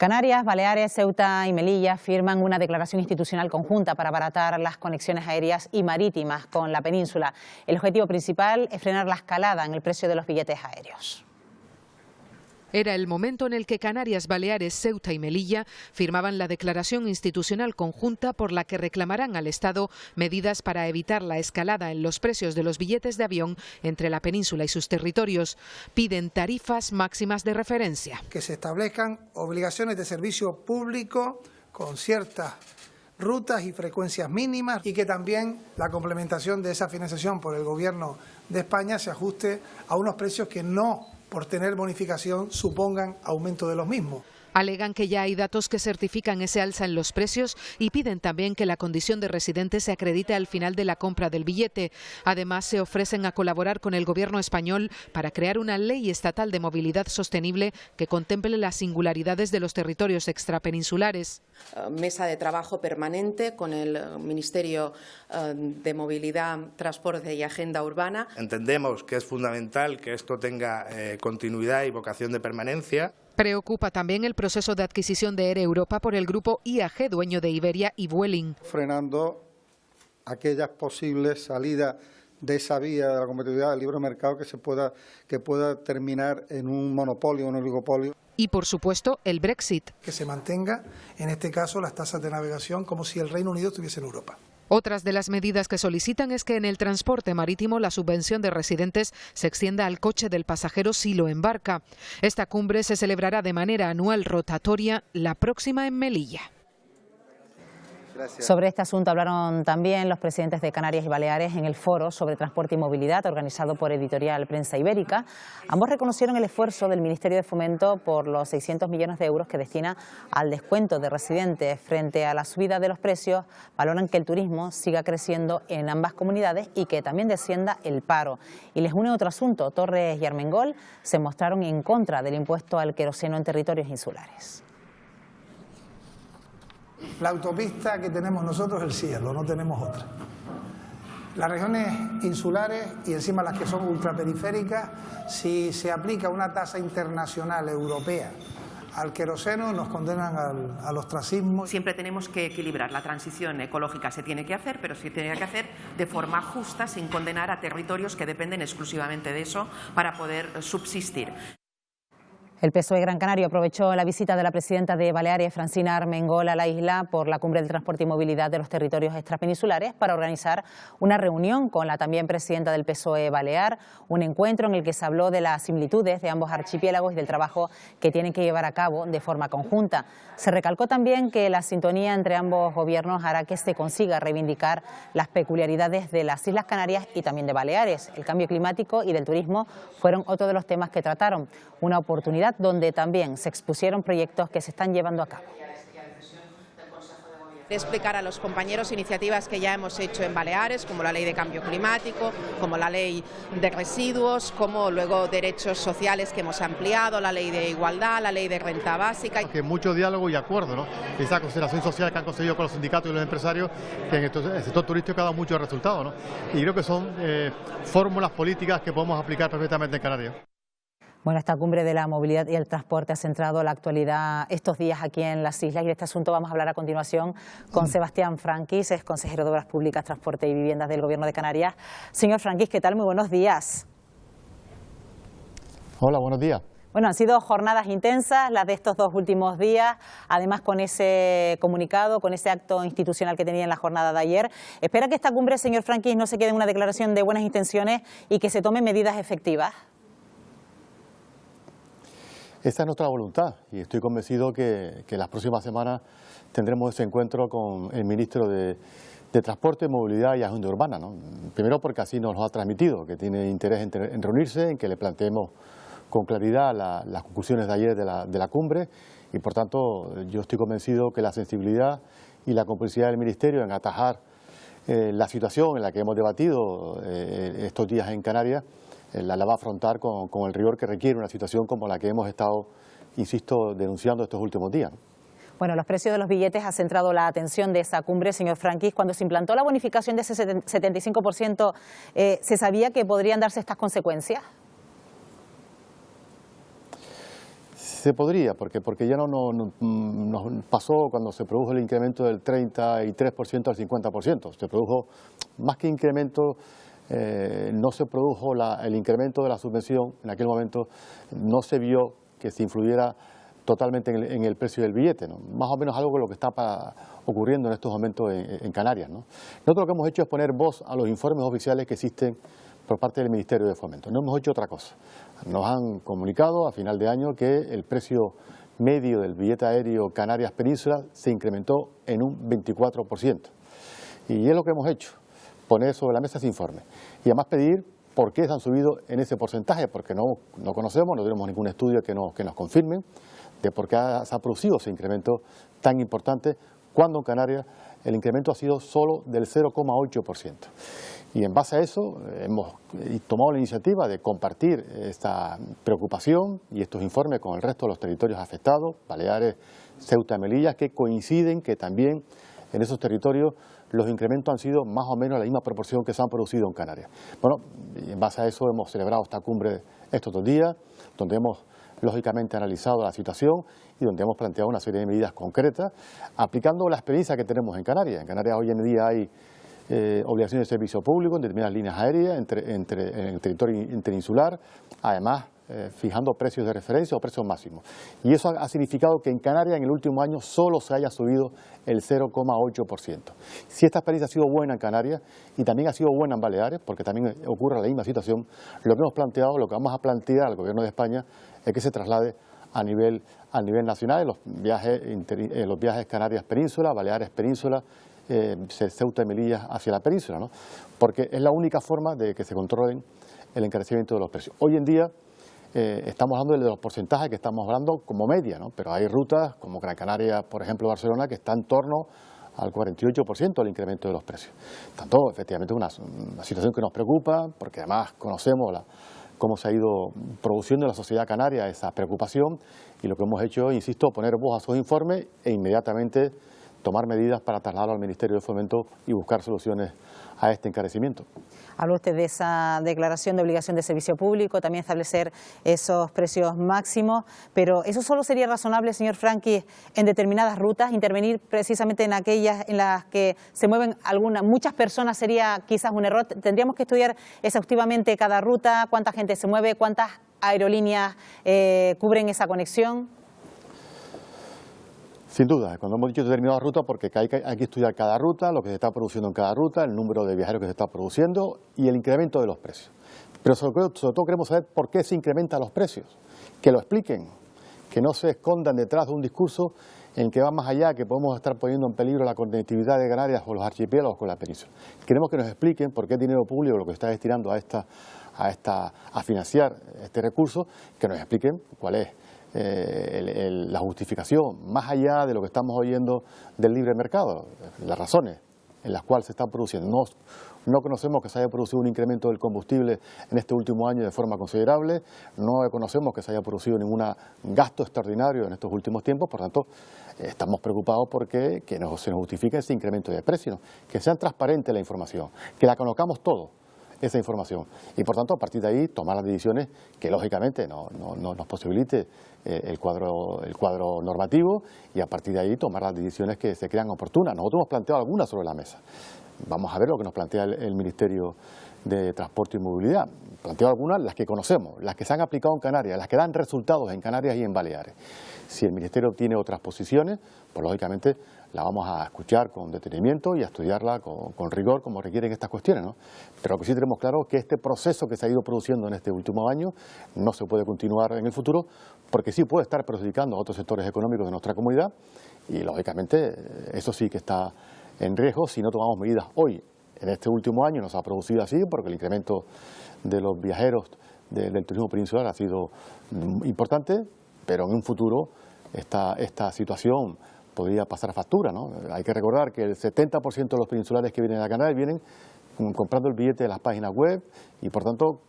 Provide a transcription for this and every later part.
Canarias, Baleares, Ceuta y Melilla firman una declaración institucional conjunta para abaratar las conexiones aéreas y marítimas con la península. El objetivo principal es frenar la escalada en el precio de los billetes aéreos. Era el momento en el que Canarias, Baleares, Ceuta y Melilla firmaban la declaración institucional conjunta por la que reclamarán al Estado medidas para evitar la escalada en los precios de los billetes de avión entre la península y sus territorios. Piden tarifas máximas de referencia. Que se establezcan obligaciones de servicio público con ciertas rutas y frecuencias mínimas y que también la complementación de esa financiación por el Gobierno de España se ajuste a unos precios que no, por tener bonificación, supongan aumento de los mismos. Alegan que ya hay datos que certifican ese alza en los precios y piden también que la condición de residente se acredite al final de la compra del billete. Además, se ofrecen a colaborar con el Gobierno español para crear una ley estatal de movilidad sostenible que contemple las singularidades de los territorios extrapeninsulares. Mesa de trabajo permanente con el Ministerio de Movilidad, Transporte y Agenda Urbana. Entendemos que es fundamental que esto tenga continuidad y vocación de permanencia. Preocupa también el proceso de adquisición de Air Europa por el grupo IAG, dueño de Iberia y Vueling. Frenando aquellas posibles salidas de esa vía de la competitividad del libre mercado que pueda terminar en un monopolio o un oligopolio. Y, por supuesto, el Brexit. Que se mantenga, en este caso, las tasas de navegación como si el Reino Unido estuviese en Europa. Otras de las medidas que solicitan es que en el transporte marítimo la subvención de residentes se extienda al coche del pasajero si lo embarca. Esta cumbre se celebrará de manera anual rotatoria, la próxima en Melilla. Gracias. Sobre este asunto hablaron también los presidentes de Canarias y Baleares en el foro sobre transporte y movilidad organizado por Editorial Prensa Ibérica. Ambos reconocieron el esfuerzo del Ministerio de Fomento por los 600 millones de euros que destina al descuento de residentes. Frente a la subida de los precios, valoran que el turismo siga creciendo en ambas comunidades y que también descienda el paro. Y les une otro asunto. Torres y Armengol se mostraron en contra del impuesto al queroseno en territorios insulares. La autopista que tenemos nosotros es el cielo, no tenemos otra. Las regiones insulares y encima las que son ultraperiféricas, si se aplica una tasa internacional europea al queroseno, nos condenan al ostracismo. Siempre tenemos que equilibrar. La transición ecológica se tiene que hacer, pero se tiene que hacer de forma justa, sin condenar a territorios que dependen exclusivamente de eso para poder subsistir. El PSOE Gran Canario aprovechó la visita de la presidenta de Baleares, Francina Armengol, a la isla por la Cumbre del Transporte y Movilidad de los Territorios Extrapeninsulares para organizar una reunión con la también presidenta del PSOE Balear, un encuentro en el que se habló de las similitudes de ambos archipiélagos y del trabajo que tienen que llevar a cabo de forma conjunta. Se recalcó también que la sintonía entre ambos gobiernos hará que se consiga reivindicar las peculiaridades de las Islas Canarias y también de Baleares. El cambio climático y del turismo fueron otro de los temas que trataron, una oportunidad donde también se expusieron proyectos que se están llevando a cabo. Explicar a los compañeros iniciativas que ya hemos hecho en Baleares, como la ley de cambio climático, como la ley de residuos, como luego derechos sociales que hemos ampliado, la ley de igualdad, la ley de renta básica. Que mucho diálogo y acuerdo, ¿no? Esa consideración social que han conseguido con los sindicatos y los empresarios, que en el sector turístico ha dado muchos resultados, ¿no? Y creo que son fórmulas políticas que podemos aplicar perfectamente en Canarias. Bueno, esta cumbre de la movilidad y el transporte ha centrado la actualidad estos días aquí en las islas y de este asunto vamos a hablar a continuación con Sebastián Franquis, es consejero de Obras Públicas, Transporte y Viviendas del Gobierno de Canarias. Señor Franquis, ¿qué tal? Muy buenos días. Hola, buenos días. Bueno, han sido jornadas intensas las de estos dos últimos días, además con ese comunicado, con ese acto institucional que tenía en la jornada de ayer. ¿Espera que esta cumbre, señor Franquis, no se quede en una declaración de buenas intenciones y que se tomen medidas efectivas? Esa es nuestra voluntad y estoy convencido que las próximas semanas tendremos ese encuentro con el ministro de Transporte, Movilidad y Agenda Urbana, ¿no? Primero porque así nos lo ha transmitido, que tiene interés en reunirse, en que le planteemos con claridad las conclusiones de ayer de la cumbre y por tanto yo estoy convencido que la sensibilidad y la complicidad del Ministerio en atajar la situación en la que hemos debatido estos días en Canarias la va a afrontar con el rigor que requiere una situación como la que hemos estado, insisto, denunciando estos últimos días. Bueno, los precios de los billetes ha centrado la atención de esa cumbre, señor Franquis. Cuando se implantó la bonificación de ese 75%, ¿se sabía que podrían darse estas consecuencias? Se podría, porque ya nos pasó cuando se produjo el incremento del 33% al 50%. Se produjo, más que incremento, no se produjo el incremento de la subvención. En aquel momento no se vio que se influyera totalmente en el precio del billete, ¿no? Más o menos algo con lo que está ocurriendo en estos momentos en Canarias, ¿no? Nosotros lo que hemos hecho es poner voz a los informes oficiales que existen por parte del Ministerio de Fomento. No hemos hecho otra cosa. Nos han comunicado a final de año que el precio medio del billete aéreo Canarias-Península se incrementó en un 24%. Y es lo que hemos hecho, poner sobre la mesa ese informe. Y además pedir por qué se han subido en ese porcentaje, porque no conocemos, no tenemos ningún estudio que nos confirmen de por qué se ha producido ese incremento tan importante, cuando en Canarias el incremento ha sido solo del 0,8%. Y en base a eso hemos tomado la iniciativa de compartir esta preocupación y estos informes con el resto de los territorios afectados, Baleares, Ceuta y Melilla, que coinciden que también en esos territorios los incrementos han sido más o menos la misma proporción que se han producido en Canarias. Bueno, y en base a eso hemos celebrado esta cumbre estos 2 días, donde hemos lógicamente analizado la situación y donde hemos planteado una serie de medidas concretas, aplicando la experiencia que tenemos en Canarias. En Canarias hoy en día hay obligaciones de servicio público en determinadas líneas aéreas en el territorio interinsular, además fijando precios de referencia o precios máximos. Y eso ha significado que en Canarias en el último año solo se haya subido el 0,8%. Si esta experiencia ha sido buena en Canarias y también ha sido buena en Baleares, porque también ocurre la misma situación, lo que hemos planteado, lo que vamos a plantear al Gobierno de España es que se traslade a nivel nacional en los viajes Canarias-Península, Baleares-Península, Ceuta y Melilla hacia la península, ¿no? Porque es la única forma de que se controlen el encarecimiento de los precios. Hoy en día estamos hablando de los porcentajes que estamos hablando como media, ¿no? Pero hay rutas como Gran Canaria, por ejemplo, Barcelona, que está en torno al 48% del incremento de los precios. Tanto, efectivamente, una situación que nos preocupa, porque además conocemos cómo se ha ido produciendo en la sociedad canaria esa preocupación, y lo que hemos hecho, insisto, poner voz a esos informes e inmediatamente tomar medidas para trasladarlo al Ministerio de Fomento y buscar soluciones a este encarecimiento. Habla usted de esa declaración de obligación de servicio público, también establecer esos precios máximos, pero ¿eso solo sería razonable, señor Franqui, en determinadas rutas? Intervenir precisamente en aquellas en las que se mueven muchas personas sería quizás un error. Tendríamos que estudiar exhaustivamente cada ruta, cuánta gente se mueve, cuántas aerolíneas cubren esa conexión. Sin duda, cuando hemos dicho determinadas rutas, porque hay que estudiar cada ruta, lo que se está produciendo en cada ruta, el número de viajeros que se está produciendo y el incremento de los precios. Pero sobre todo queremos saber por qué se incrementan los precios, que lo expliquen, que no se escondan detrás de un discurso en que va más allá, que podemos estar poniendo en peligro la conectividad de Canarias o los archipiélagos con la península. Queremos que nos expliquen por qué dinero público lo que está destinando a financiar este recurso, que nos expliquen cuál es la justificación, más allá de lo que estamos oyendo del libre mercado, las razones en las cuales se está produciendo. No conocemos que se haya producido un incremento del combustible en este último año de forma considerable, no conocemos que se haya producido ningún gasto extraordinario en estos últimos tiempos, por tanto, estamos preocupados porque se nos justifique ese incremento de precios, que sea transparente la información, que la conozcamos todos, esa información, y por tanto a partir de ahí tomar las decisiones que lógicamente nos posibilite el cuadro normativo, y a partir de ahí tomar las decisiones que se crean oportunas. Nosotros hemos planteado algunas sobre la mesa. Vamos a ver lo que nos plantea el Ministerio de Transporte y Movilidad. Planteo algunas, las que conocemos, las que se han aplicado en Canarias, las que dan resultados en Canarias y en Baleares. Si el Ministerio tiene otras posiciones, pues lógicamente la vamos a escuchar con detenimiento y a estudiarla con rigor, como requieren estas cuestiones, ¿no? Pero lo que sí tenemos claro es que este proceso que se ha ido produciendo en este último año no se puede continuar en el futuro, porque sí puede estar perjudicando a otros sectores económicos de nuestra comunidad, y lógicamente eso sí que está en riesgo si no tomamos medidas hoy. En este último año nos ha producido así, porque el incremento de los viajeros del turismo peninsular ha sido importante, pero en un futuro esta situación podría pasar factura, ¿no? Hay que recordar que el 70% de los peninsulares que vienen a Canarias vienen comprando el billete de las páginas web y, por tanto,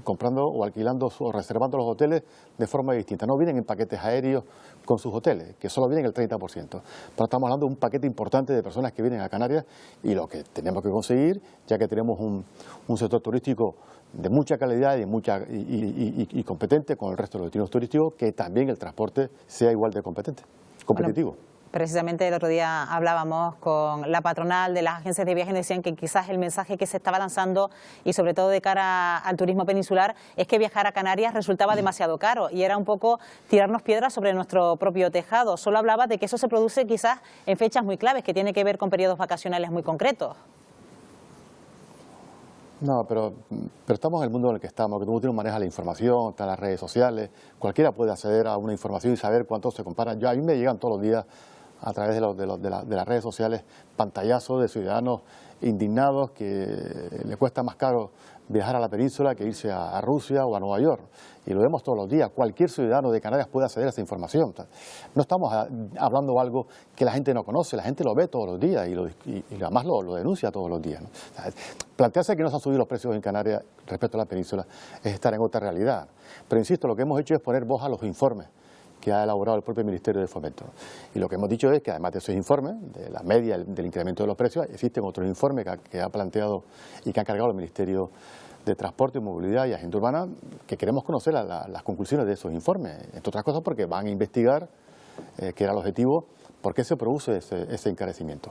comprando o alquilando o reservando los hoteles de forma distinta. No vienen en paquetes aéreos con sus hoteles, que solo vienen el 30%. Pero estamos hablando de un paquete importante de personas que vienen a Canarias y lo que tenemos que conseguir, ya que tenemos un sector turístico de mucha calidad y competente con el resto de los destinos turísticos, que también el transporte sea igual de competitivo. Bueno, precisamente el otro día hablábamos con la patronal de las agencias de viajes y decían que quizás el mensaje que se estaba lanzando, y sobre todo de cara al turismo peninsular, es que viajar a Canarias resultaba demasiado caro y era un poco tirarnos piedras sobre nuestro propio tejado. Solo hablaba de que eso se produce quizás en fechas muy claves, que tiene que ver con periodos vacacionales muy concretos. No, pero estamos en el mundo en el que estamos, que todo el mundo maneja la información, están las redes sociales, cualquiera puede acceder a una información y saber cuánto se compara. A mí me llegan todos los días a través de las redes sociales pantallazos de ciudadanos indignados que le cuesta más caro viajar a la península que irse a Rusia o a Nueva York. Y lo vemos todos los días. Cualquier ciudadano de Canarias puede acceder a esa información. No estamos hablando de algo que la gente no conoce, la gente lo ve todos los días y además lo denuncia todos los días, ¿no? Plantearse que no se han subido los precios en Canarias respecto a la península es estar en otra realidad. Pero insisto, lo que hemos hecho es poner voz a los informes que ha elaborado el propio Ministerio de Fomento. Y lo que hemos dicho es que además de esos informes, de la media del incremento de los precios, existen otros informes que ha planteado y que ha encargado el Ministerio de Transporte, Movilidad y Agenda Urbana, que queremos conocer las conclusiones de esos informes, entre otras cosas porque van a investigar, que era el objetivo, por qué se produce ese encarecimiento.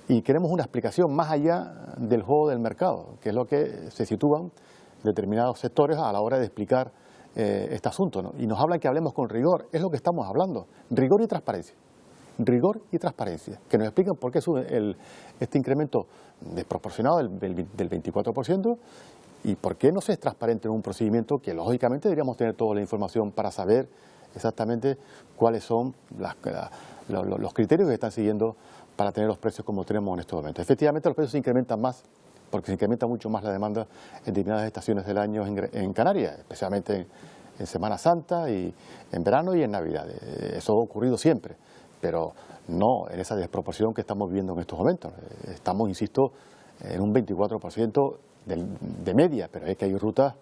Y queremos una explicación más allá del juego del mercado, que es lo que se sitúan determinados sectores a la hora de explicar este asunto, ¿no? Y nos hablan que hablemos con rigor, es lo que estamos hablando, rigor y transparencia. Rigor y transparencia, que nos expliquen por qué sube este incremento desproporcionado del 24% y por qué no se es transparente en un procedimiento que lógicamente deberíamos tener toda la información para saber exactamente cuáles son los criterios que están siguiendo para tener los precios como tenemos en estos momentos. Efectivamente los precios se incrementan más porque se incrementa mucho más la demanda en determinadas estaciones del año en Canarias, especialmente en Semana Santa y en verano y en Navidad. Eso ha ocurrido siempre, pero no en esa desproporción que estamos viviendo en estos momentos. Estamos, insisto, en un 24% de media, pero es que hay rutas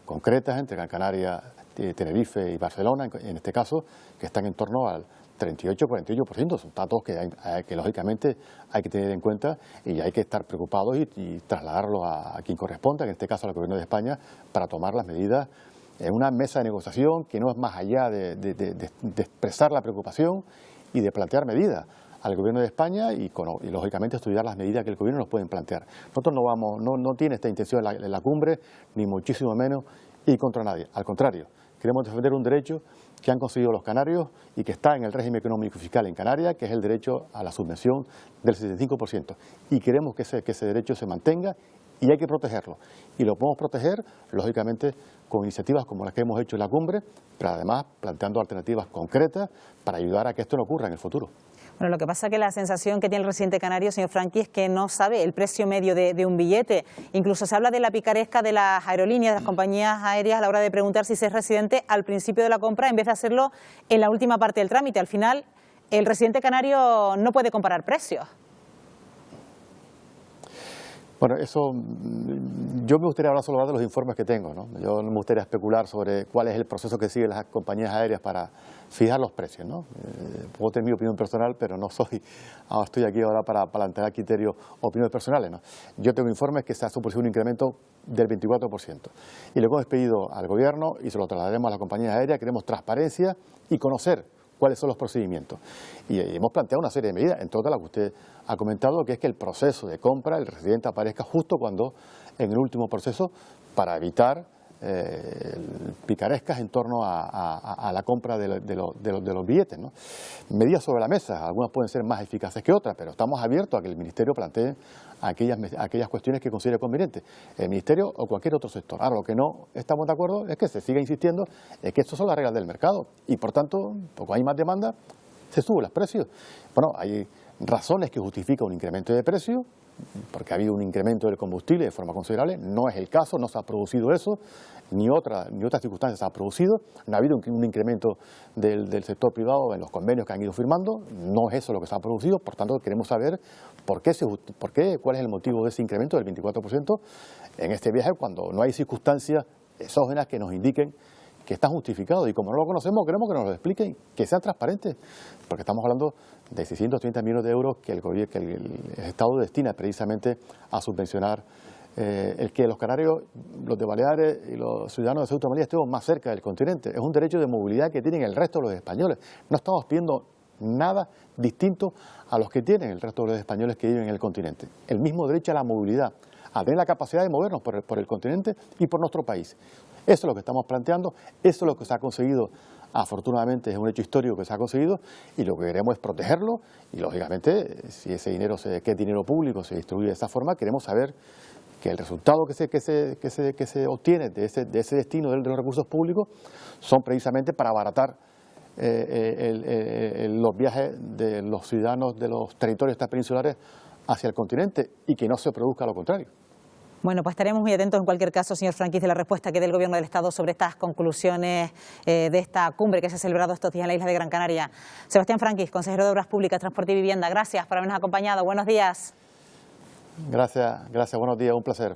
concretas entre Gran Canaria, Tenerife y Barcelona, en este caso, que están en torno al 38-48%. Son datos que lógicamente hay que tener en cuenta y hay que estar preocupados y trasladarlo a quien corresponda, en este caso al Gobierno de España, para tomar las medidas en una mesa de negociación que no es más allá de expresar la preocupación y de plantear medidas al Gobierno de España y lógicamente estudiar las medidas que el Gobierno nos pueden plantear. Nosotros no tiene esta intención en la cumbre, ni muchísimo menos ir contra nadie. Al contrario, queremos defender un derecho que han conseguido los canarios y que está en el régimen económico y fiscal en Canarias, que es el derecho a la subvención del 75%. Y queremos que ese derecho se mantenga y hay que protegerlo. Y lo podemos proteger, lógicamente, con iniciativas como las que hemos hecho en la cumbre, pero además planteando alternativas concretas para ayudar a que esto no ocurra en el futuro. Bueno, lo que pasa es que la sensación que tiene el residente canario, señor Franqui, es que no sabe el precio medio de un billete. Incluso se habla de la picaresca de las aerolíneas, de las compañías aéreas a la hora de preguntar si se es residente al principio de la compra en vez de hacerlo en la última parte del trámite. Al final, el residente canario no puede comparar precios. Bueno, eso, yo me gustaría hablar solo de los informes que tengo, ¿no? Yo no me gustaría especular sobre cuál es el proceso que siguen las compañías aéreas para fijar los precios, ¿no? Puedo tener mi opinión personal, pero estoy aquí ahora para plantear criterios, opiniones personales, ¿no? Yo tengo informes que se ha supuesto un incremento del 24%. Y lo que hemos pedido al Gobierno, y se lo trasladaremos a las compañías aéreas, queremos transparencia y conocer cuáles son los procedimientos. Y hemos planteado una serie de medidas, entre otras las que usted ha comentado, que es que el proceso de compra, el residente aparezca justo cuando en el último proceso, para evitar picarescas en torno a la compra de los billetes, ¿no? Medidas sobre la mesa, algunas pueden ser más eficaces que otras, pero estamos abiertos a que el Ministerio plantee aquellas cuestiones que considere convenientes, el Ministerio o cualquier otro sector. Ahora, lo que no estamos de acuerdo es que se siga insistiendo en que estas son las reglas del mercado y, por tanto, porque hay más demanda, se suben los precios. Bueno, hay razones que justifican un incremento de precio porque ha habido un incremento del combustible de forma considerable. No es el caso, no se ha producido eso, ni otras circunstancias se ha producido. No ha habido un incremento del sector privado en los convenios que han ido firmando. No es eso lo que se ha producido. Por tanto, queremos saber cuál es el motivo de ese incremento del 24% en este viaje, cuando no hay circunstancias exógenas que nos indiquen que está justificado. Y como no lo conocemos, queremos que nos lo expliquen, que sean transparentes, porque estamos hablando de 630 millones de euros que el Estado destina precisamente a subvencionar el que los canarios, los de Baleares y los ciudadanos de Ceuta y Melilla estemos más cerca del continente. Es un derecho de movilidad que tienen el resto de los españoles. No estamos pidiendo nada distinto a los que tienen el resto de los españoles que viven en el continente. El mismo derecho a la movilidad, a tener la capacidad de movernos por el continente y por nuestro país. Eso es lo que estamos planteando, eso es lo que se ha conseguido, afortunadamente es un hecho histórico que se ha conseguido, y lo que queremos es protegerlo, y lógicamente si ese dinero, que es dinero público, se distribuye de esa forma, queremos saber que el resultado que se obtiene de ese destino de los recursos públicos son precisamente para abaratar los viajes de los ciudadanos de los territorios peninsulares hacia el continente, y que no se produzca lo contrario. Bueno, pues estaremos muy atentos en cualquier caso, señor Franquís, de la respuesta que dé el Gobierno del Estado sobre estas conclusiones de esta cumbre que se ha celebrado estos días en la isla de Gran Canaria. Sebastián Franquís, consejero de Obras Públicas, Transporte y Vivienda, gracias por habernos acompañado. Buenos días. Gracias, buenos días, un placer.